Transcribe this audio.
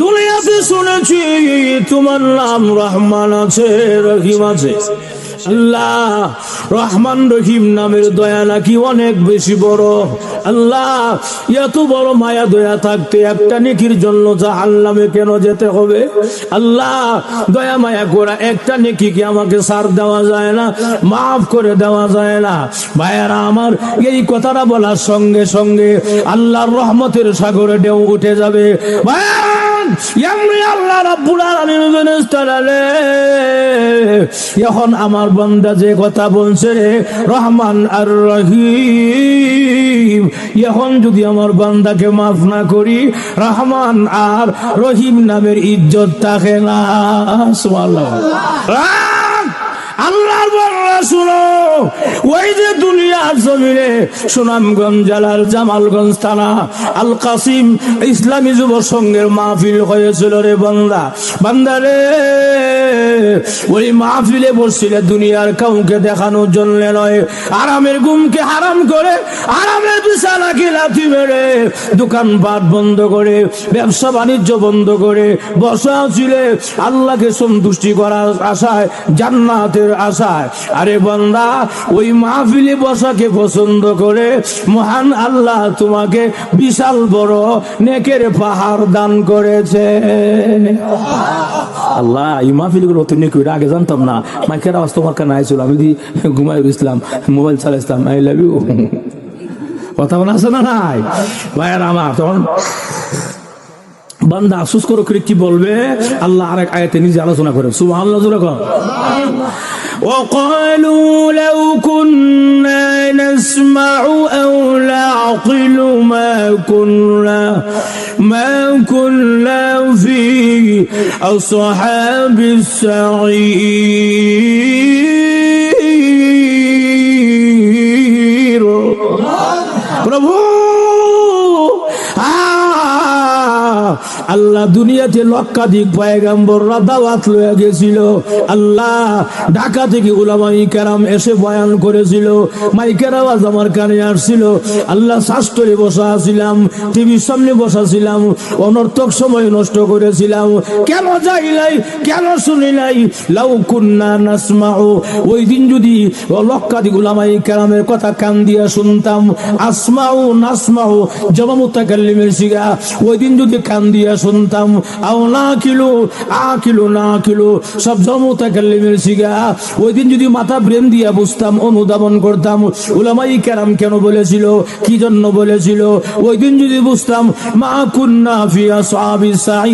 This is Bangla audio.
দুনিয়াতে শুনেছি তোমার নাম রহমান আছে, রহিম আছে। আল্লাহ, রহমান রহিম নামের দয়া নাকি অনেক বেশি বড়। আল্লাহ, এত বড় মায়া দয়া থাকতে একটা নেকির জন্য জাহান্নামে কেন যেতে হবে? আল্লাহ, দয়া মায়া করা একটা নেকি কি আমাকে ছাড় দেওয়া যায় না, মাফ করে দেওয়া যায় না? ভাইয়ারা আমার, এই কথাটা বলার সঙ্গে সঙ্গে আল্লাহর রহমতের সাগরে ঢেউ উঠে যাবে। আল্লাহ রাব্বুল আলামিন এখন আমার বান্দা যে কথা বলছে রে, রহমান আর রহিম, এখন যদি আমার বান্দাকে মাফ না করি, রহমান আর রহিম নামের ইজ্জত থাকে না। সুবহানাল্লাহ। আল্লাহর বড়রা শুনো, ওই যে দুনিয়ার জমিনে সুনামগঞ্জ জেলার জামালগঞ্জ থানা আল কাসিম ইসলামী যুব সংঘের মাহফিল হয়েছিল রে বান্দা, বান্দারে ওই মাহফিলে বসছিলে দুনিয়ার কাউকে দেখানোর জন্য নয়, আরামের ঘুমকে হারাম করে, আরামের বিছানাকে লাথি মেরে, দোকানপাট বন্ধ করে, ব্যবসা বাণিজ্য বন্ধ করে বসা ছিলে আল্লাহকে সন্তুষ্টি করার আশায়, জান্নাতের আশায়। আরে বান্দা, ওই মাহফিলে বসাকে পছন্দ করে মহান আল্লাহ তোমাকে বিশাল বড় নেকের পাহাড় দান করেছে। আল্লাহ, এই মাহফিল গুলো অত নেকি আগে জানতাম না। মাইকের আওয়াজ তোমার কানে আইছিল, আমি ঘুমাই ইসলাম, মোবাইল চালাইছিলাম। আই লাভ ইউ, কথা বলা আছে না নাই ভাইয়ার আমার? তখন বান্দা আফসোস করে কি বলবে? আল্লাহ আরেক আয়াতে নিজে আলোচনা করে, সুবহানাল্লাহ জোরে কর। وقالوا لو كنا نسمع أو نعقل ما كنا في أصحاب السعير। প্রভু আল্লাহ, দুনিয়াতে লক্ষাধিক পয়গম্বররা দাওয়াত লয়ে গেছিল। আল্লাহ, ঢাকা থেকে উলামায়ে কেরাম এসে বয়ান করেছিল, মাইকের আওয়াজ আমার কানে আসছিল। আল্লাহ, শাস্ত্রে বসা ছিলাম, টিভির সামনে বসা ছিলাম, অনর্থক সময় নষ্ট করেছিলাম। কেন যাই নাই, কেন শুনি নাই? লাউ কুন্না নাসমাউ, ওই দিন যদি লক্ষাধিক উলামায়ে কেরামের কথা কান দিয়া শুনতাম, আসমাউ নাসমাউ জমা মুতাকাল্লিমের সিগা, ওই দিন যদি কান দিয়া শুনতাম, আও না কিলো আকিলো না কিলো সব জমুতাকাল্লিমের সিগা, ওই দিন যদি মাথা ব্রেন দিয়া বুঝতাম, অনুধাবন করতাম উলামায়ে কেরাম কেন বলেছিল, কি জন্য বলেছিল, ওই দিন যদি বুঝতাম, মা কুন্না ফি আসহাবিস সাঈর।